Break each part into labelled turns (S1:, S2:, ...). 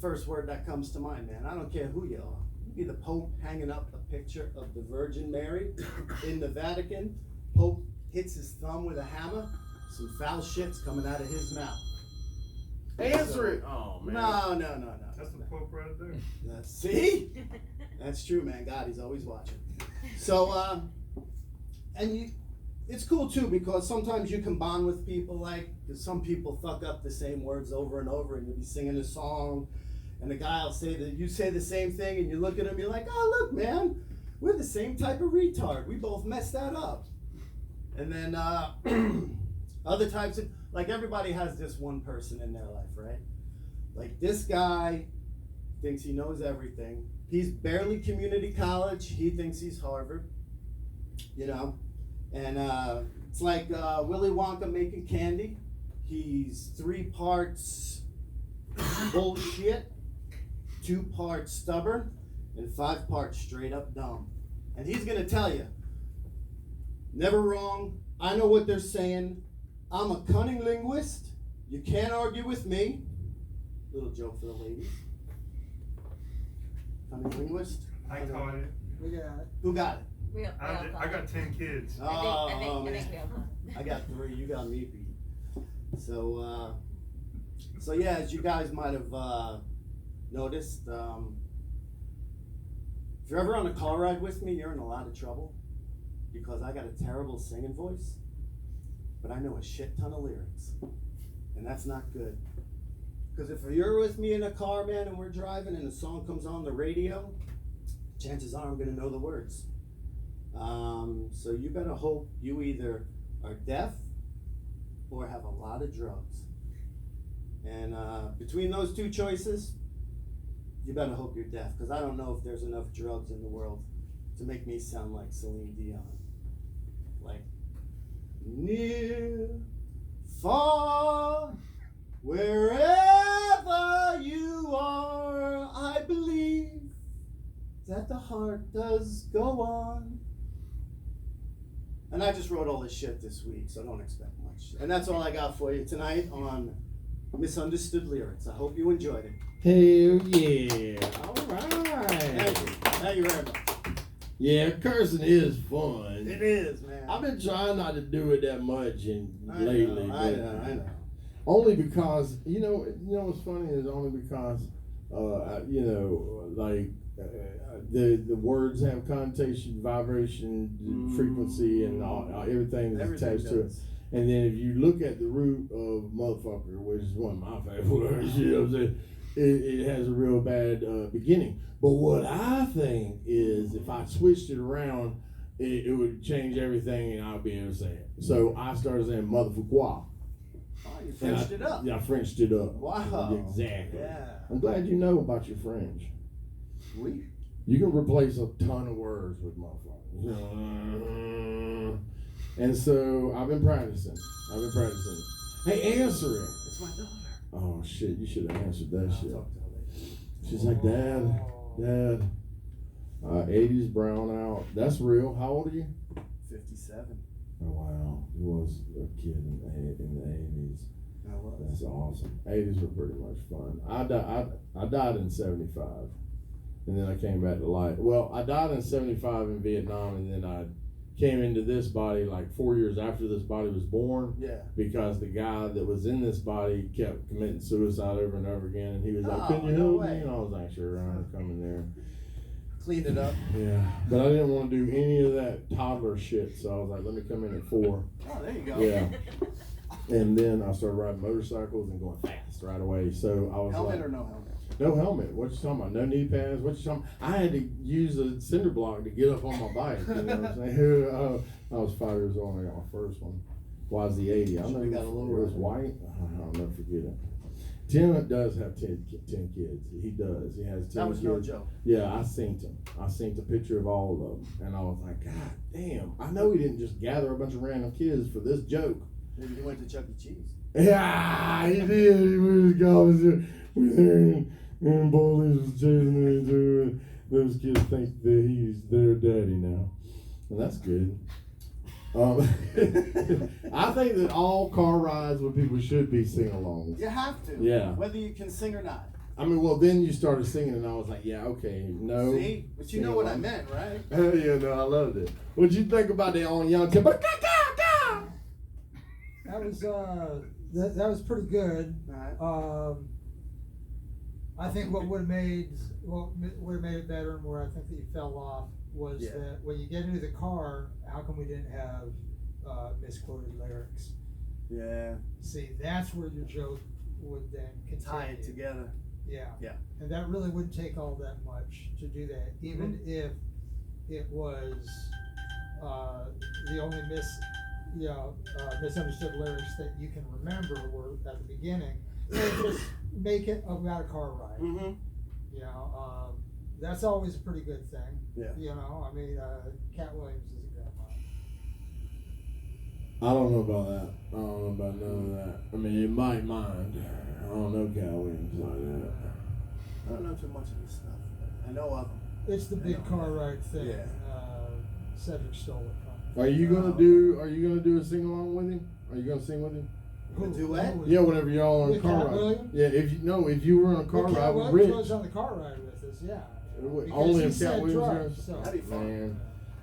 S1: first word that comes to mind, man. I don't care who you are. You be the Pope hanging up a picture of the Virgin Mary in the Vatican. Pope hits his thumb with a hammer. Some foul shit's coming out of his mouth.
S2: Answer it. Oh man.
S1: No.
S3: That's the Pope right there.
S1: See? That's true, man. God, he's always watching. So, it's cool too, because sometimes you can bond with people, like, because some people fuck up the same words over and over, and you'll be singing a song, and the guy will say that you say the same thing, and you look at him, you're like, oh, look, man, we're the same type of retard. We both messed that up. And then other types of, like, everybody has this one person in their life, right? Like, this guy thinks he knows everything. He's barely community college. He thinks he's Harvard, you know? And it's like Willy Wonka making candy. He's 3 parts bullshit, 2 parts stubborn, and 5 parts straight up dumb. And he's gonna tell you, never wrong, I know what they're saying, I'm a cunning linguist, you can't argue with me. Little joke for the ladies. Cunning linguist.
S3: I caught it.
S4: We got it.
S1: Who got it?
S3: I got 10 kids.
S1: I got 3. You got me beat. So yeah, as you guys might have noticed, if you're ever on a car ride with me, you're in a lot of trouble, because I got a terrible singing voice, but I know a shit ton of lyrics, and that's not good. Because if you're with me in a car, man, and we're driving and a song comes on the radio, chances are I'm gonna know the words. So you better hope you either are deaf or have a lot of drugs. And between those 2 choices, you better hope you're deaf, because I don't know if there's enough drugs in the world to make me sound like Celine Dion. Like, near, far, wherever you are, I believe that the heart does go on. And I just wrote all this shit this week, so don't expect much. And that's all I got for you tonight on Misunderstood Lyrics. I hope you enjoyed it.
S2: Hell yeah. All right.
S1: Thank you very much.
S2: Yeah, cursing is fun.
S1: It is, man.
S2: I've been trying not to do it that much lately.
S1: I know.
S2: Only because, you know what's funny is only because, the words have connotation, vibration, frequency, and everything that's attached to it. And then if you look at the root of motherfucker, which is one of my favorite words, you know what I'm saying, it has a real bad beginning. But what I think is if I switched it around, it would change everything and I'll be able to say it. So I started saying motherfucker.
S1: Oh, you Frenched it up.
S2: Yeah, I Frenched it up.
S1: Wow.
S2: Exactly.
S1: Yeah.
S2: I'm glad you know about your French.
S1: Sweet.
S2: You can replace a ton of words with motherfucker. And so I've been practicing. Hey, answer it.
S1: It's my daughter.
S2: Oh shit, you should have answered that shit.
S1: I'll talk to her later.
S2: She's like, Dad. 80s brown out. That's real. How old are you?
S1: 57.
S2: Oh wow, he was a kid in the 80s.
S1: I was.
S2: That's awesome. 80s were pretty much fun. I died in 75, and then I came back to life. Well, I died in 75 in Vietnam, and then I came into this body like 4 years after this body was born.
S1: Yeah.
S2: Because the guy that was in this body kept committing suicide over and over again, and he was like, "Can you
S1: no
S2: help
S1: way.
S2: me?" And I was like, "Sure, I'm coming there."
S1: Cleaned it up.
S2: Yeah, but I didn't want to do any of that toddler shit, so I was like, "Let me come in at 4."
S1: Oh, there you go.
S2: Yeah. And then I started riding motorcycles and going fast right away. So I was
S1: Helmet
S2: like,
S1: or no helmet?
S2: no helmet. What you talking about? No knee pads. What you talking about? I had to use a cinder block to get up on my bike. You know what I'm saying? I was 5 years old when I got my first one. YZ80. I know
S1: Should've got a little
S2: it was
S1: red.
S2: white. I'll never forget it. Tim does have 10 kids. He does. He has 10 kids.
S1: That was no joke.
S2: Yeah, I seen him. I seen the picture of all of them, and I was like, God damn! I know he didn't just gather a bunch of random kids for this joke.
S1: Maybe he went to Chuck E. Cheese.
S2: Yeah, he did. He was going with her, and bullies was chasing him into. Those kids think that he's their daddy now, and that's good. I think that all car rides with people should be sing-alongs.
S1: You have to.
S2: Yeah.
S1: Whether you can sing or not.
S2: I mean, well, then you started singing, and I was like, yeah, okay, no.
S1: See? But you know what I meant, right?
S2: Hell yeah, no, I loved it. What'd you think about that on Young Tempo?
S4: That was that was pretty good.
S1: Right.
S4: I think what would have made it better, and where I think that you fell off was that when you get into the car, how come we didn't have misquoted lyrics?
S1: Yeah.
S4: See, that's where your joke would then continue.
S1: Tie it together.
S4: Yeah.
S1: Yeah.
S4: And that really wouldn't take all that much to do that, even if it was the only misunderstood lyrics that you can remember were at the beginning. So just make it about a car ride.
S1: Mm-hmm.
S4: You know, that's always a pretty good thing.
S1: Yeah.
S4: You know, I mean, Cat Williams isn't that much.
S2: I don't know about that. I don't know about none of that. I mean, you might mind. I don't know Cal Williams like that.
S1: I don't know too much of this stuff, but I know of them.
S4: It's the big car ride thing.
S1: Yeah.
S4: Cedric stole it from.
S2: Are you gonna do a sing along with him? Are you gonna sing with him?
S1: A duet?
S2: Yeah, whenever y'all on a
S4: With
S2: car
S4: Cat
S2: ride.
S4: Williams?
S2: Yeah, if you were on a car
S4: Well,
S2: ride
S4: Cat
S2: with
S4: Williams
S2: Rich.
S4: was on the car ride with us, yeah. Because
S2: Only
S4: he
S2: if
S4: said
S2: Cat Williams
S4: drugs,
S2: was
S4: so.
S1: That'd be fun.
S2: Man,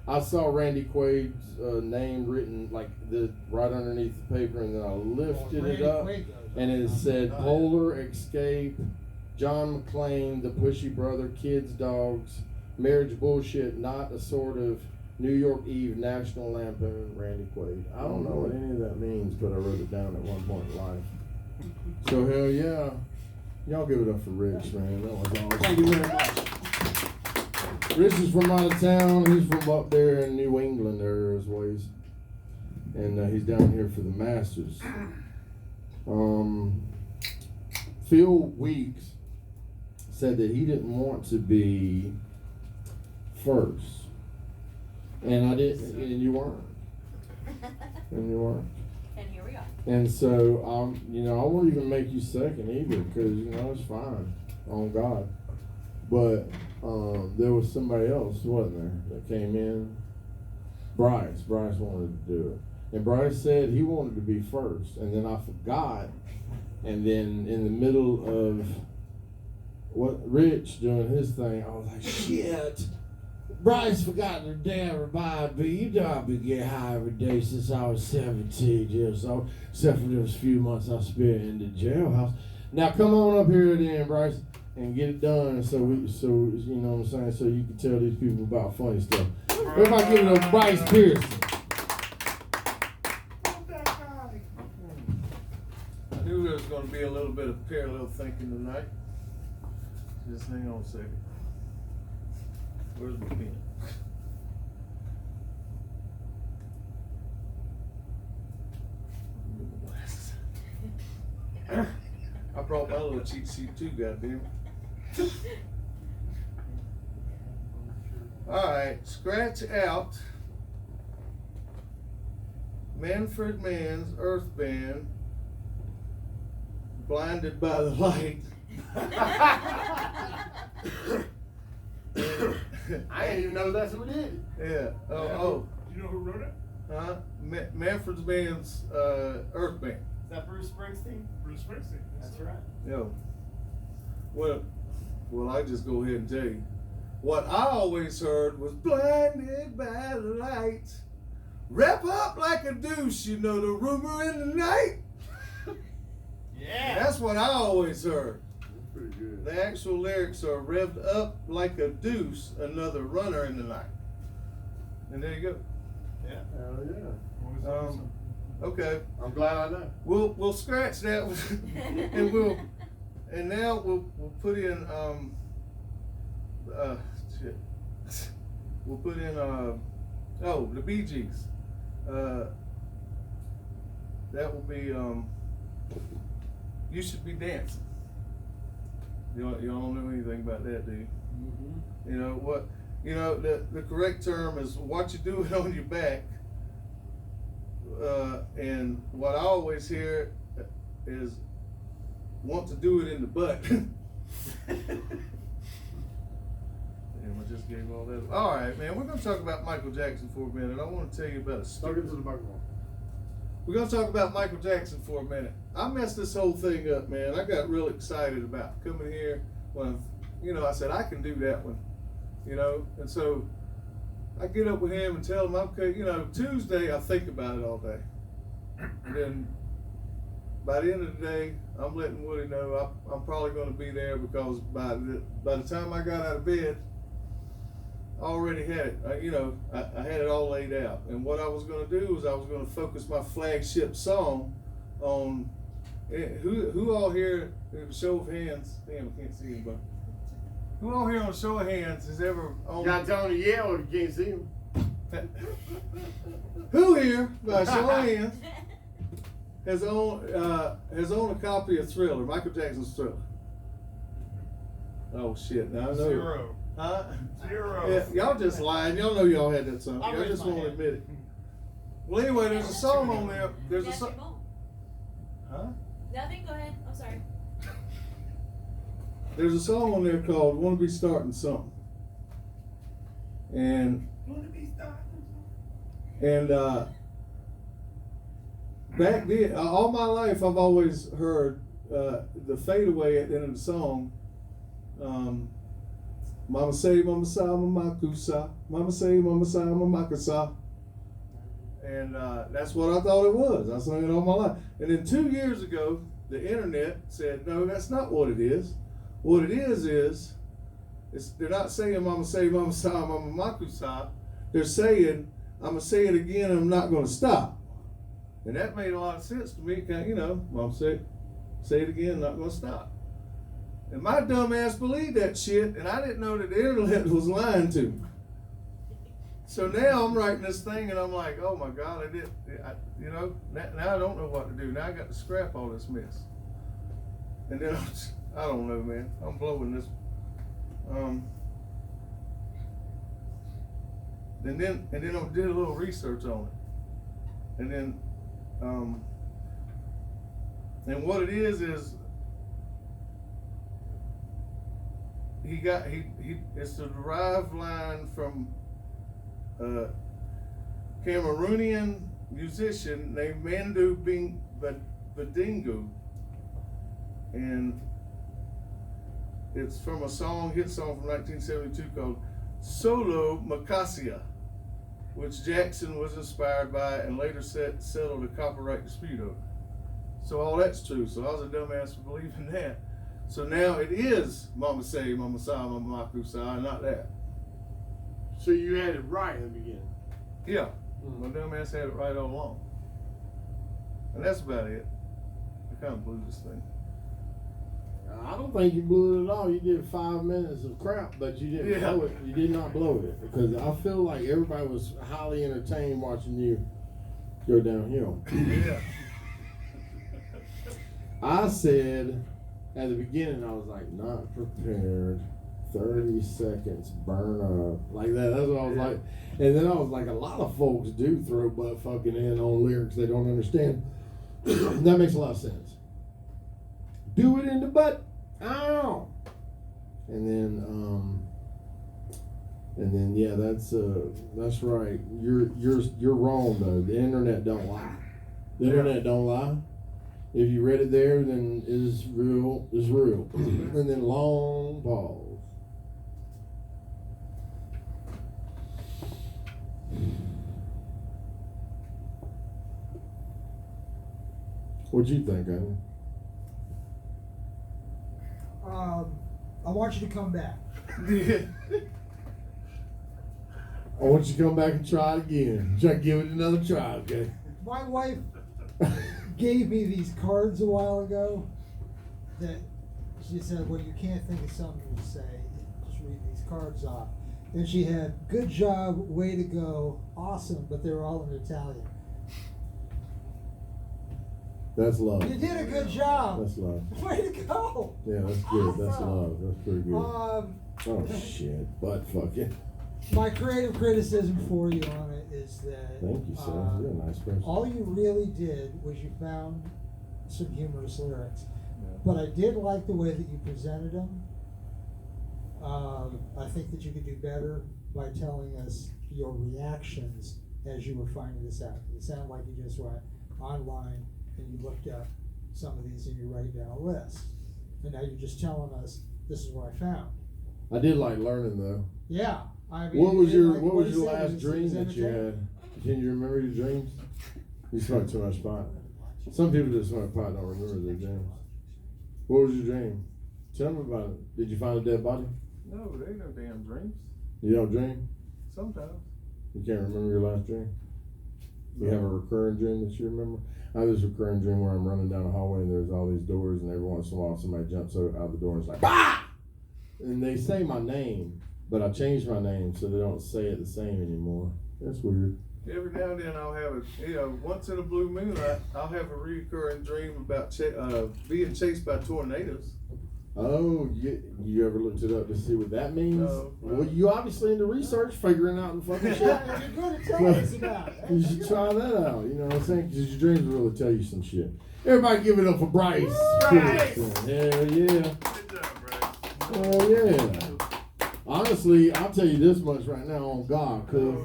S2: I saw Randy Quaid's name written like right underneath the paper, and then I lifted
S4: Randy
S2: it up,
S4: Quaid goes
S2: and it
S4: on.
S2: said
S1: Oh, yeah.
S2: Polar Escape, John McClane, The Pushy Brother, Kids Dogs, Marriage Bullshit, Not a Sort of New York Eve, National Lampoon, Randy Quaid. I don't know what any of that means, but I wrote it down at one point in life. So hell yeah, y'all give it up for Rich, man. That was awesome.
S1: Thank you very much.
S2: Rich is from out of town. He's from up there in New England, there his ways, and he's down here for the Masters. Phil Weeks said that he didn't want to be first, and I didn't, and you weren't, and you weren't.
S5: And here we are.
S2: And so, I won't even make you second either, because, it's fine, on God. But there was somebody else, wasn't there, that came in? Bryce wanted to do it. And Bryce said he wanted to be first, and then I forgot. And then in the middle of Rich doing his thing, I was like, shit. Bryce forgot to damn remind me. You know I've been getting high every day since I was 17 years old, except for those few months I spent in the jailhouse. Now come on up here then, Bryce, and get it done. So you know what I'm saying, so you can tell these people about funny stuff. Everybody give it a Bryce Pearson.
S6: I knew there was going to be a little bit of parallel thinking tonight. Just hang on a second. Where's the pen? I brought my little cheat sheet too, goddamn. Alright, scratch out Manfred Mann's Earth Band, Blinded by the Light.
S1: I didn't even know that's who did it.
S6: Yeah. Oh.
S3: You know who wrote it?
S6: Manfred's Band's Earth Band.
S1: Is that Bruce Springsteen?
S3: Bruce Springsteen.
S1: That's right.
S6: Yeah. Well, I just go ahead and tell you. What I always heard was blinded by the light. Wrap up like a douche, the rumor in the night.
S1: Yeah.
S6: That's what I always heard.
S2: Pretty good.
S6: The actual lyrics are revved up like a deuce, another runner in the night. And there you go.
S1: Yeah.
S2: Hell yeah.
S6: Okay.
S2: I'm glad I know.
S6: We'll scratch that and now we'll put in shit. We'll put in the Bee Gees. That will be You Should Be Dancing. Y'all don't know anything about that, do you?
S1: Mm-hmm.
S6: You know what? The correct term is what you do it on your back. And what I always hear is want to do it in the butt. Damn, I just gave all that. All right, man. We're gonna talk about Michael Jackson for a minute. I want to tell you about a story.
S2: to the microphone.
S6: we're gonna talk about Michael Jackson for a minute. I messed this whole thing up, man. I got real excited about coming here when, I said I can do that one, and so I get up with him and tell him Tuesday I think about it all day, and then by the end of the day I'm letting Woody know I'm probably going to be there because by the time I got out of bed, I already had it. I had it all laid out. And what I was going to do was I was going to focus my flagship song on who all here, show of hands. Damn, I can't see anybody. Who all here on a show of hands has ever on?
S2: You gotta tell him to yell if you can't see him.
S6: Who here, by a show of hands, has owned a copy of Thriller, Michael Jackson's Thriller? Oh shit! Now I know.
S3: 0.
S6: Huh?
S3: 0.
S6: Yeah, y'all just lying. Y'all know y'all had that song.
S2: I'll
S6: Y'all
S2: raise
S6: just
S2: my
S6: won't
S2: hand.
S6: admit it. Well, anyway, there's a song on there. There's a
S5: Yes, you
S6: song.
S5: won't.
S6: Huh?
S5: Nothing, go ahead. I'm sorry.
S6: There's a song on there called "Wanna Be Starting Something," and back then, all my life, I've always heard the fadeaway at the end of the song. Mama say, mama sa, mama kusa. Mama say, mama sa, mama kusa. And that's what I thought it was. I sang it all my life. And then 2 years ago, the internet said, no, that's not what it is. What it is they're not saying mama say, mama sa, mama makusa. They're saying, I'm going to say it again and I'm not going to stop. And that made a lot of sense to me. Mama say it again, not going to stop. And my dumb ass believed that shit, and I didn't know that the internet was lying to me. So now I'm writing this thing, and I'm like, oh my God, now I don't know what to do. Now I got to scrap all this mess. And then I don't know, man. I'm blowing this. And then I did a little research on it, and then and what it is it's a derived line from a Cameroonian musician named Mandu Badingu, and it's from a hit song from 1972 called Solo Macasia, which Jackson was inspired by and later settled a copyright dispute over. So all that's true. So I was a dumbass for believing that. So now it is Mama Say, Mama Sa, Mama Maku Sa, and not that.
S2: So you had it right in the beginning.
S6: Yeah, my dumbass had it right all along. And that's about it. I kind of blew this thing.
S2: I don't think you blew it at all. You did 5 minutes of crap, but you didn't blow it. You did not blow it because I feel like everybody was highly entertained watching you go downhill.
S6: Yeah.
S2: I said at the beginning, I was like, not prepared. 30 seconds, burn up. Like that. That's what I was like. And then I was like, a lot of folks do throw butt fucking in on lyrics they don't understand. That makes a lot of sense. Do it in the butt. Ow. And then yeah, that's right. You're wrong though. The internet don't lie. The internet don't lie. If you read it there, then it is real. It's real. And then long pause. What'd you think, Amy?
S4: I want you to come back.
S2: I want you to come back and try it again. Try to give it another try, okay?
S4: My wife gave me these cards a while ago that she said, well, you can't think of something to say, just read these cards off. And she had, good job, way to go, awesome, but they were all in Italian.
S2: That's love.
S4: You did a good job.
S2: That's love.
S4: Way to go.
S2: Yeah, that's good.
S4: Awesome.
S2: That's love. That's pretty good. Oh shit, butt fucking.
S4: My creative criticism for you on it is that
S2: Thank you, sir. You're a nice person.
S4: all you really did was you found some humorous lyrics.
S6: Yeah.
S4: But I did like the way that you presented them. I think that you could do better by telling us your reactions as you were finding this out. It sounded like you just went, online and you looked up some of these and you write down a list. And now you're just telling us, this is what I found.
S2: I did like learning though.
S4: Yeah, I mean.
S2: What was your
S4: like,
S2: What was
S4: he
S2: your
S4: said,
S2: last
S4: it was
S2: dream that you
S4: entertaining.
S2: had? Can you remember your dreams? You smoked too much pot. Some people that smoke pot don't remember their dreams. What was your dream? Tell me about it. Did you find a dead body?
S6: No, there ain't no damn dreams.
S2: You don't dream?
S6: Sometimes.
S2: You can't remember your last dream? You have a recurring dream that you remember? I have this recurring dream where I'm running down a hallway and there's all these doors, and every once in a while somebody jumps out the door and it's like, bah! And they say my name, but I changed my name so they don't say it the same anymore. That's weird.
S6: Every now and then I'll have once in a blue moon, I'll have a recurring dream about being chased by tornadoes.
S2: Oh, you ever looked it up to see what that means?
S6: No.
S2: Well, you obviously into research, figuring out the fucking shit.
S4: Yeah, you're good at telling us about it.
S2: You should try that out, you know what I'm saying? Because your dreams will really tell you some shit. Everybody give it up for Bryce.
S3: Bryce!
S2: Hell yeah.
S3: Good job, Bryce.
S2: Hell yeah. Honestly, I'll tell you this much right now on God, because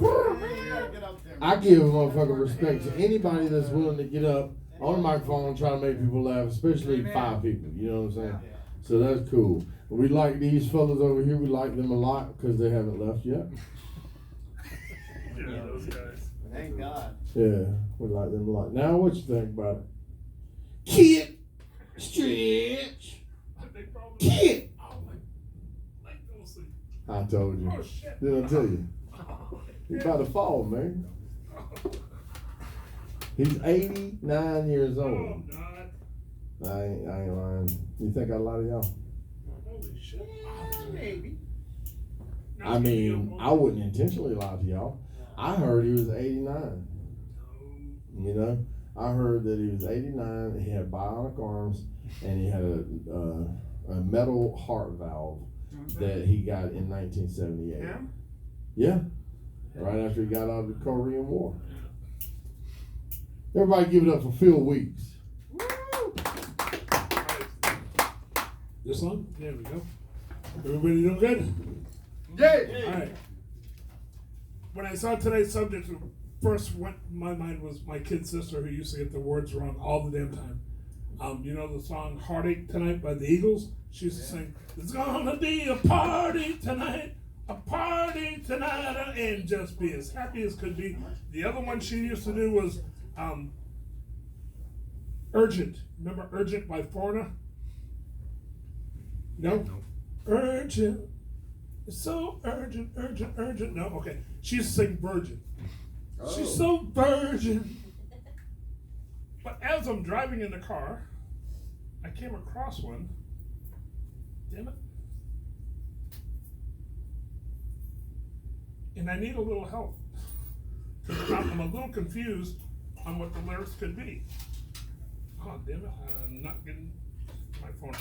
S2: I give a motherfucking respect to anybody that's willing to get up on the microphone and try to make people laugh, especially 5 people, you know what I'm saying? So that's cool. We like these fellas over here, we like them a lot because they haven't left yet.
S3: Yeah, those guys.
S1: Thank God.
S2: Yeah, we like them a lot. Now, what you think about it? Kid, stretch,
S3: They probably-
S2: kid.
S3: Oh, like those things.
S2: I told you.
S3: Oh, shit.
S2: Did I tell you? He's about to fall, man. He's 89 years
S3: Oh,
S2: old.
S3: I'm not.
S2: I ain't lying. You think I lie to y'all?
S3: Holy shit.
S1: Maybe.
S2: I mean, I wouldn't intentionally lie to y'all. I heard he was 89. You know, I heard that he was 89. He had bionic arms, and he had a metal heart valve that he got in 1978.
S3: Him?
S2: Yeah, right after he got out of the Korean War. Everybody give it up for Phil Weeks.
S7: This one? There we go. Everybody doing good?
S6: Yeah.
S7: All right. When I saw today's subject, first what my mind was my kid sister who used to get the words wrong all the damn time. You know the song "Heartache Tonight" by the Eagles? She used to sing, "It's gonna be a party tonight, and just be as happy as could be." The other one she used to do was "Urgent." Remember "Urgent" by Foreigner? No? Urgent. It's so urgent, urgent, urgent. No, okay. She used to sing "Virgin."
S6: Oh.
S7: She's so virgin. But as I'm driving in the car, I came across one. Damn it. And I need a little help. I'm a little confused on what the lyrics could be. Oh, damn it. I'm not getting my phone.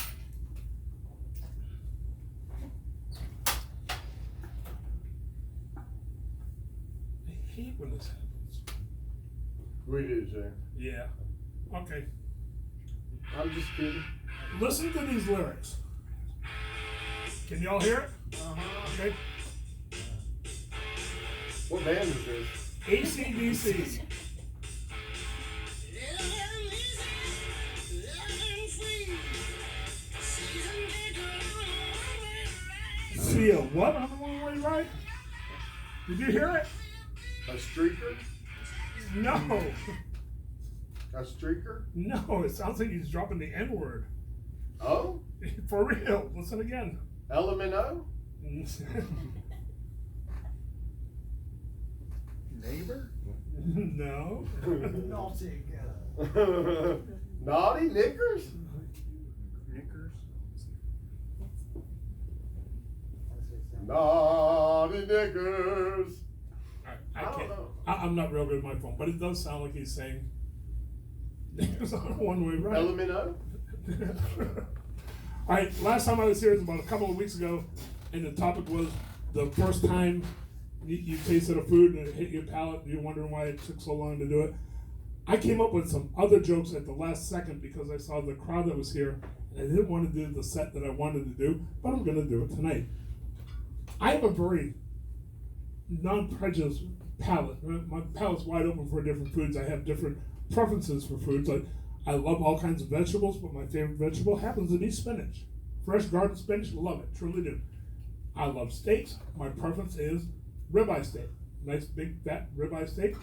S7: I hate when this happens.
S2: We do, sir.
S7: Yeah. Okay.
S2: I'm just kidding.
S7: Listen to these lyrics. Can y'all hear it? Okay.
S2: What band is this?
S7: AC/DC. See a what on the one-way ride? Did you hear it?
S2: A streaker?
S7: No.
S2: A streaker?
S7: No, it sounds like he's dropping the N-word.
S2: Oh?
S7: For real. Listen again.
S2: LMNO?
S6: Neighbor?
S7: No.
S4: Naughty
S2: Naughty Knickers?
S3: Knickers?
S2: Naughty Knickers.
S7: I
S2: don't
S7: can't.
S2: know.
S7: I'm not real good with my phone, but it does sound like he's saying it's on a one-way ride.
S2: LMNO?
S7: All right, last time I was here was about a couple of weeks ago, and the topic was the first time you tasted a food and it hit your palate, and you're wondering why it took so long to do it. I came up with some other jokes at the last second because I saw the crowd that was here, and I didn't want to do the set that I wanted to do, but I'm going to do it tonight. I have a very non-prejudiced palate. My palate's wide open for different foods. I have different preferences for foods. Like, I love all kinds of vegetables, but my favorite vegetable happens to be spinach. Fresh garden spinach, love it, truly do. I love steaks. My preference is ribeye steak. Nice big fat ribeye steak,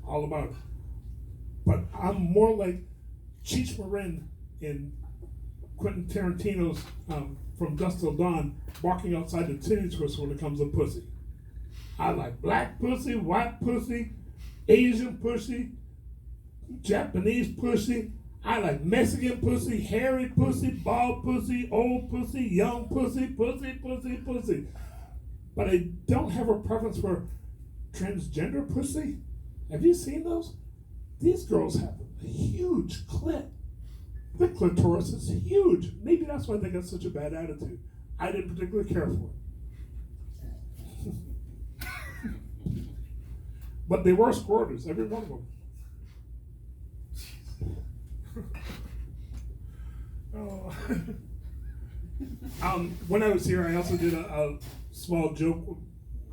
S7: all about it. But I'm more like Cheech Marin in Quentin Tarantino's From Dusk Till Dawn, barking outside the titty twist when it comes to pussy. I like black pussy, white pussy, Asian pussy, Japanese pussy. I like Mexican pussy, hairy pussy, bald pussy, old pussy, young pussy, pussy. But I don't have a preference for transgender pussy. Have you seen those? These girls have a huge clit. The clitoris is huge. Maybe that's why they got such a bad attitude. I didn't particularly care for it. But they were squirters, every one of them.
S3: Oh.
S7: When I was here, I also did a small joke.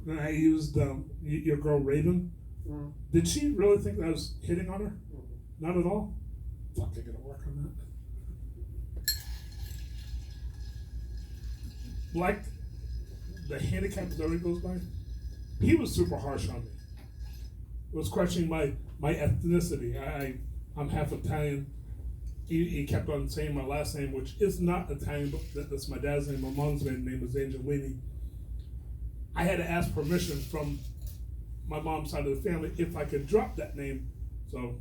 S7: And I used your girl Raven.
S6: Mm.
S7: Did she really think that I was hitting on her? Not at all. Fuck, I gotta work on that. Like the handicapped that he goes by, he was super harsh on me. Was questioning my ethnicity. I'm half Italian. He kept on saying my last name, which is not Italian, but that's my dad's name. My mom's name is Angelini. I had to ask permission from my mom's side of the family if I could drop that name. So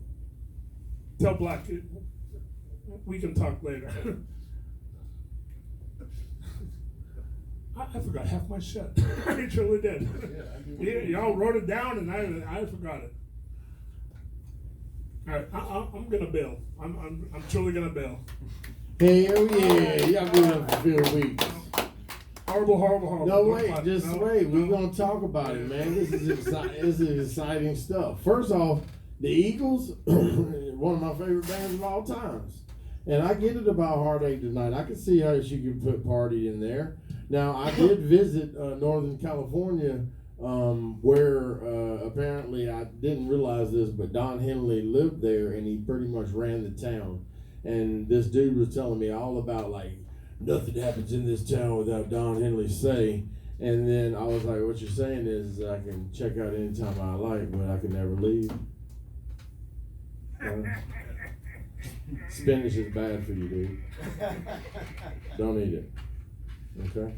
S7: tell Black, we can talk later. I forgot half my shit. I truly did. Y'all wrote it down and I forgot it. All right, I'm gonna bail. I'm truly gonna bail.
S2: Hell yeah, y'all give it up for Phil Weeks.
S7: Horrible.
S2: No, wait, wait. We're gonna talk about it, man. This is exciting stuff. First off, the Eagles, one of my favorite bands of all times. And I get it about Heartache Tonight. I can see how she could put Party in there. Now, I did visit Northern California, where apparently I didn't realize this, but Don Henley lived there, and he pretty much ran the town. And this dude was telling me all about, like, nothing happens in this town without Don Henley's say. And then I was like, what you're saying is I can check out anytime I like, but I can never leave. Spinach is bad for you, dude. Don't eat it. Okay?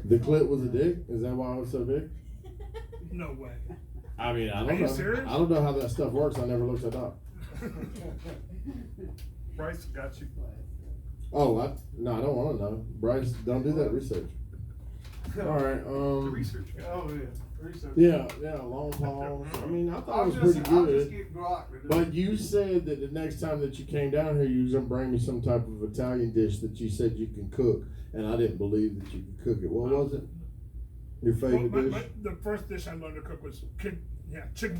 S2: The clit was a dick? Is that why it was so big?
S3: No way.
S2: I mean, I
S3: Are
S2: don't
S3: you
S2: know.
S3: serious?
S2: I don't know how that stuff works. I never looked it up.
S3: Bryce got you.
S2: Oh, I don't want to know. Bryce, don't do that research. All right.
S3: The research guy.
S6: Oh yeah, research.
S2: Yeah, long pause. I mean, I thought it was pretty
S6: I'm just
S2: good.
S6: getting grok.
S2: But you said that the next time that you came down here, you was gonna bring me some type of Italian dish that you said you can cook, and I didn't believe that you could cook it. What was it? Your favorite dish?
S7: The first dish I learned to cook was chicken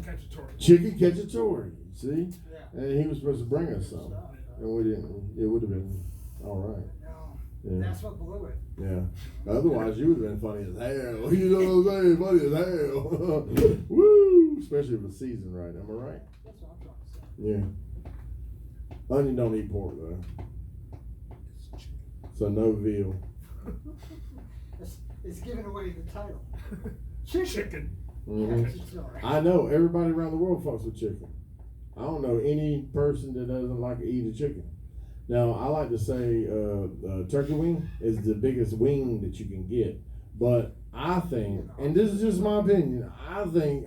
S7: cacciatore.
S2: Chicken cacciatore. See,
S4: Yeah.
S2: and he was supposed to bring us some, and we didn't. It would have been all right.
S4: No,
S2: Yeah.
S4: that's what blew it.
S2: Yeah. Otherwise, you would have been funny as hell. You know what I'm saying? Funny as hell. Woo! Especially if it's seasoned right. Am I right?
S4: That's what I'm trying to say.
S2: Yeah. Onion don't eat pork though. So no veal.
S4: It's giving away the title.
S7: Chicken.
S2: Mhm.
S4: Cacciatore.
S2: I know everybody around the world fucks with chicken. I don't know any person that doesn't like to eat a chicken. Now, I like to say turkey wing is the biggest wing that you can get. But I think, and this is just my opinion, I don't think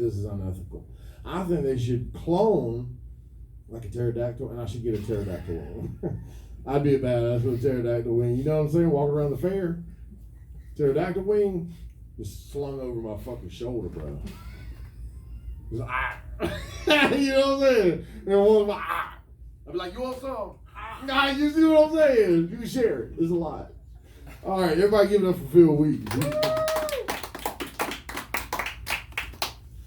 S2: this is unethical. I think they should clone like a pterodactyl, and I should get a pterodactyl wing. I'd be a badass with a pterodactyl wing. You know what I'm saying? Walk around the fair. Pterodactyl wing just slung over my fucking shoulder, bro. Just, you know what I'm saying? And one of I'd be like, you want some? Nah, you see what I'm saying? You can share it. It's a lot. All right, everybody give it up for Phil Weeks.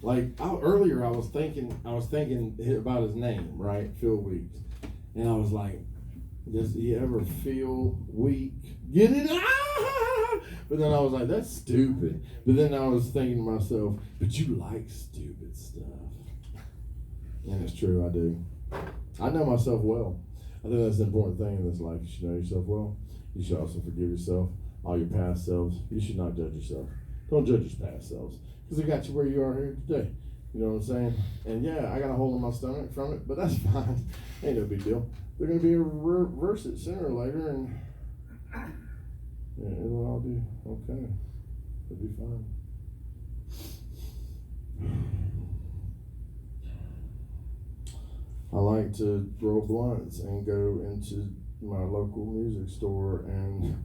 S2: Like earlier, I was thinking about his name, right? Phil Weeks, and I was like, does he ever feel weak? Get it? But then I was like, that's stupid. But then I was thinking to myself, but you like stupid stuff. And it's true, I do. I know myself well. I think that's the important thing in this life. You should know yourself well. You should also forgive yourself, all your past selves. You should not judge yourself. Don't judge your past selves, because they got you where you are here today. You know what I'm saying? And yeah, I got a hole in my stomach from it, but that's fine. Ain't no big deal. They're going to be a reverse it sooner or later, and yeah, it'll all be okay. It'll be fine. I like to roll blunts and go into my local music store and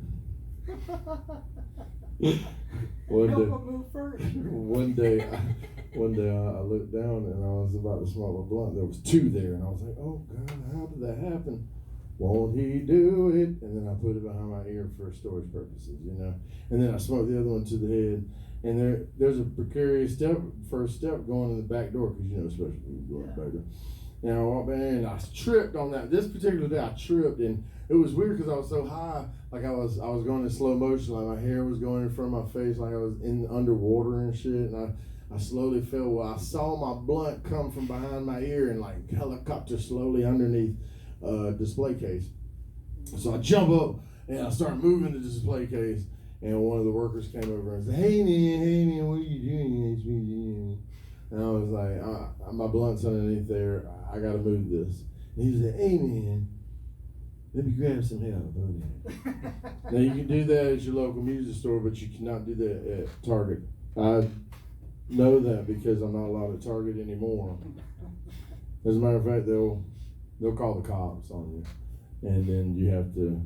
S2: one day I looked down and I was about to smoke a blunt. There was two there, and I was like, "Oh God, how did that happen? Won't he do it?" And then I put it behind my ear for storage purposes, you know. And then I smoked the other one to the head. And there's a precarious first step going in the back door, because you know, especially when you go in the back door. And I walked in and I tripped on that. This particular day I tripped, and it was weird because I was so high, like I was going in slow motion, like my hair was going in front of my face, like I was in underwater and shit. And I slowly fell. Well, I saw my blunt come from behind my ear and like helicopter slowly underneath a display case. So I jump up and I start moving the display case, and one of the workers came over and said, hey man, what are you doing? And I was like, my blunt's underneath there. I gotta move this. And he said, hey man, let me grab some help. Now you can do that at your local music store, but you cannot do that at Target. I know that because I'm not allowed at Target anymore. As a matter of fact, they'll call the cops on you, and then you have to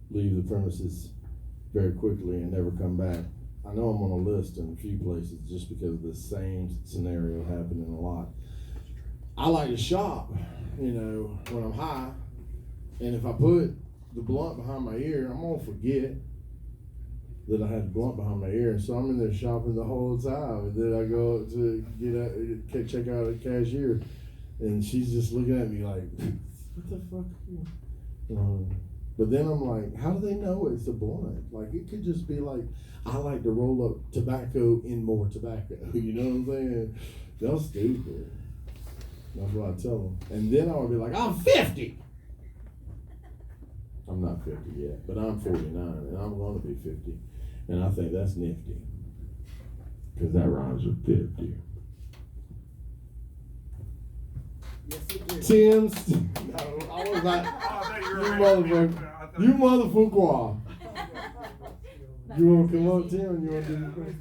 S2: leave the premises very quickly and never come back. I know I'm on a list in a few places just because the same scenario happening a lot. I like to shop, you know, when I'm high, and if I put the blunt behind my ear, I'm gonna forget that I had the blunt behind my ear, and so I'm in there shopping the whole time. And then I go up to check out a cashier, and she's just looking at me like, "What the fuck?" But then I'm like, how do they know it's a blunt? Like, it could just be like, I like to roll up tobacco in more tobacco. You know what I'm saying? They're stupid. That's what I tell them. And then I would be like, I'm 50. I'm not 50 yet, but I'm 49, and I'm going to be 50. And I think that's nifty, because that rhymes with 50.
S1: Yes, it did.
S2: Tim's. No, I was like, you motherfucker. You want to come up, Tim? You want to do the thing?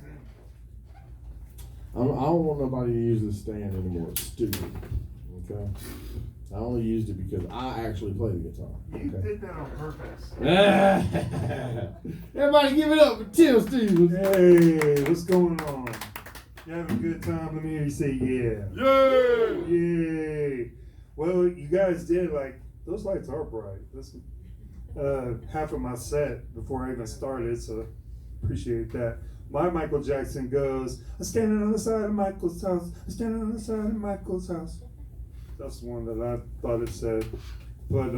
S2: I don't want nobody to use this stand anymore. It's stupid. Okay? I only used it because I actually play the guitar. Okay?
S3: You did that on purpose.
S2: Everybody give it up for Tim Stevens.
S3: Hey, what's going on? You having a good time? Let me hear you say yeah.
S6: Yay!
S3: Yay! Well, you guys did, like, those lights are bright. That's half of my set before I even started, so appreciate that. My Michael Jackson goes, I'm standing on the side of Michael's house. I'm standing on the side of Michael's house. That's the one that I thought it said. But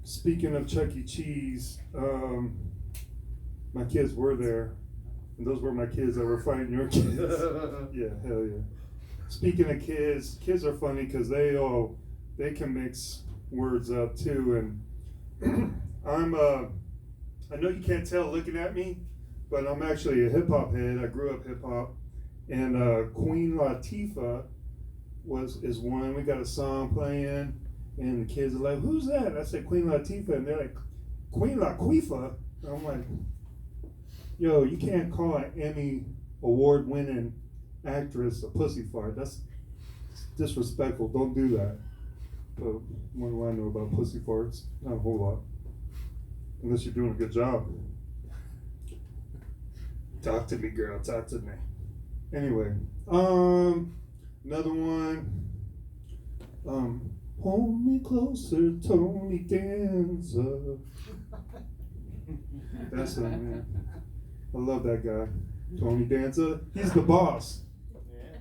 S3: speaking of Chuck E. Cheese, my kids were there. And those were my kids that were fighting your kids. Yeah, hell yeah. Speaking of kids are funny because they can mix words up too. And I know you can't tell looking at me, but I'm actually a hip hop head. I grew up hip hop, and Queen Latifah is one. We got a song playing, and the kids are like, "Who's that?" I said, "Queen Latifah," and they're like, "Queen Latifah." And I'm like, "Yo, you can't call an Emmy award-winning actress a pussy fart. That's disrespectful. Don't do that." But what do I know about pussy farts? Not a whole lot, unless you're doing a good job. Talk to me, girl. Talk to me. Anyway, another one. Hold me closer, Tony Danza. That's it, man. I love that guy, Tony Danza. He's the boss.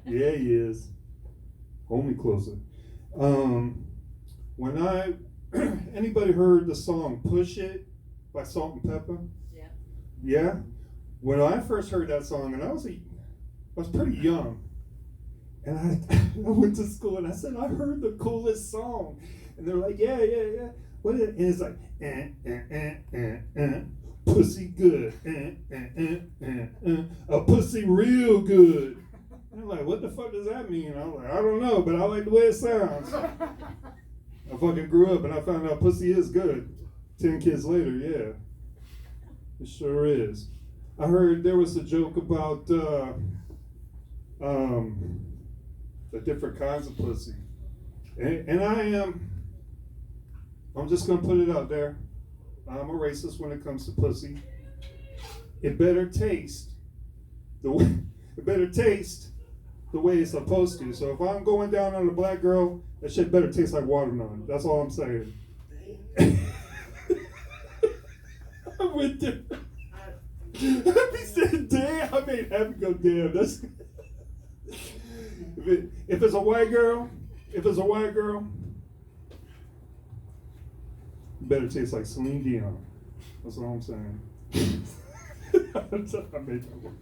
S3: Yeah, he is. Hold me closer. When anybody heard the song "Push It" by Salt and Pepper?
S5: Yeah.
S3: Yeah. When I first heard that song, and I was pretty young, And I went to school and I said, I heard the coolest song. And they're like, yeah. What is it? And it's like, pussy good, a pussy real good. And I'm like, what the fuck does that mean? I'm like, I don't know, but I like the way it sounds. I fucking grew up and I found out pussy is good. 10 kids later, yeah. It sure is. I heard there was a joke about the different kinds of pussy. And I'm just gonna put it out there. I'm a racist when it comes to pussy. It better taste the way it's supposed to. So if I'm going down on a black girl, that shit better taste like watermelon. That's all I'm saying. I went there. He said, damn. I made Happy go, damn. That's if it's a white girl, it better taste like Celine Dion. That's all I'm saying. I made that work.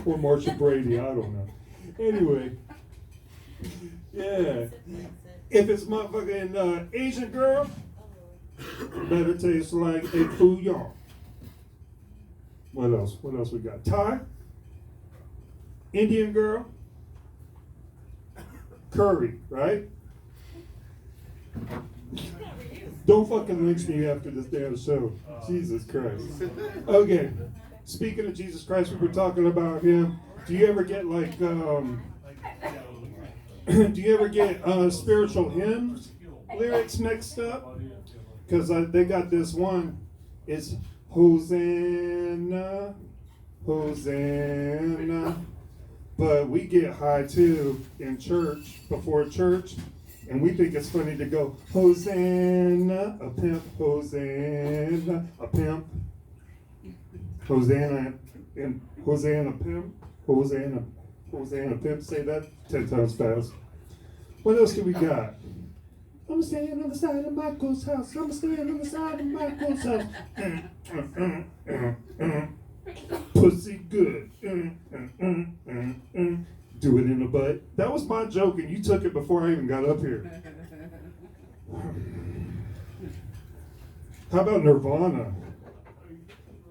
S3: Or Marsha Brady, I don't know. Anyway, yeah. If it's motherfucking Asian girl, better taste like a bouillon. What else? What else we got? Thai, Indian girl, curry, right? Don't fucking lynch me after this damn show. Jesus Christ. Okay. Speaking of Jesus Christ, we were talking about him. Do you ever get like, spiritual hymns lyrics mixed up? Because they got this one. It's Hosanna, Hosanna. But we get high too in church, before church. And we think it's funny to go, Hosanna, a pimp, Hosanna, a pimp. Hosanna, and Hosanna, pimp, Hosanna, Hosanna, pimp. Say that 10 times fast. What else do we got? I'm standing on the side of Michael's house. I'm standing on the side of Michael's house. Pussy good. Do it in the butt. That was my joke, and you took it before I even got up here. How about Nirvana?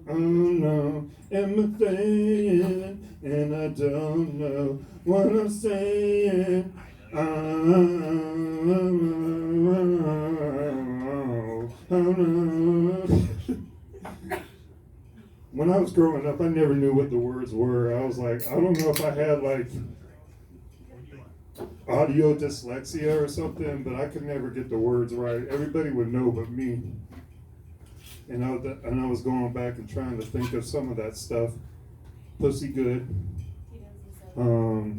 S3: Oh no, am I saying, and I don't know what I'm saying. When I was growing up, I never knew what the words were. I was like, I don't know if I had like audio dyslexia or something, but I could never get the words right. Everybody would know but me. And I was going back and trying to think of some of that stuff. Pussy good. I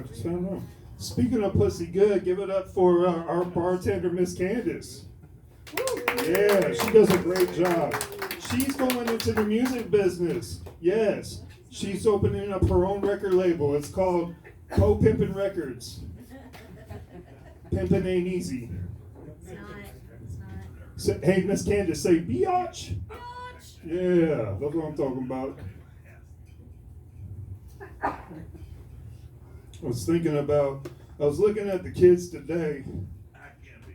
S3: just don't know. Speaking of pussy good, give it up for our bartender, Miss Candace. Yeah, she does a great job. She's going into the music business. Yes, she's opening up her own record label. It's called Co-Pimpin' Records. Pimpin' ain't easy. Hey, Miss Candace, say biatch. Yeah, that's what I'm talking about. I was looking at the kids today,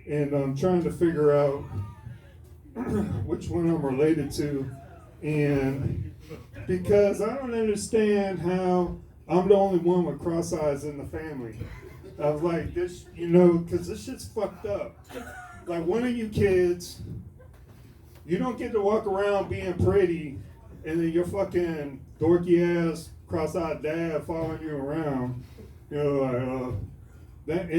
S3: and I'm trying to figure out which one I'm related to, and because I don't understand how I'm the only one with cross eyes in the family. I was like, this, because this shit's fucked up. Like, one of you kids, you don't get to walk around being pretty, and then your fucking dorky ass cross-eyed dad following you around. That.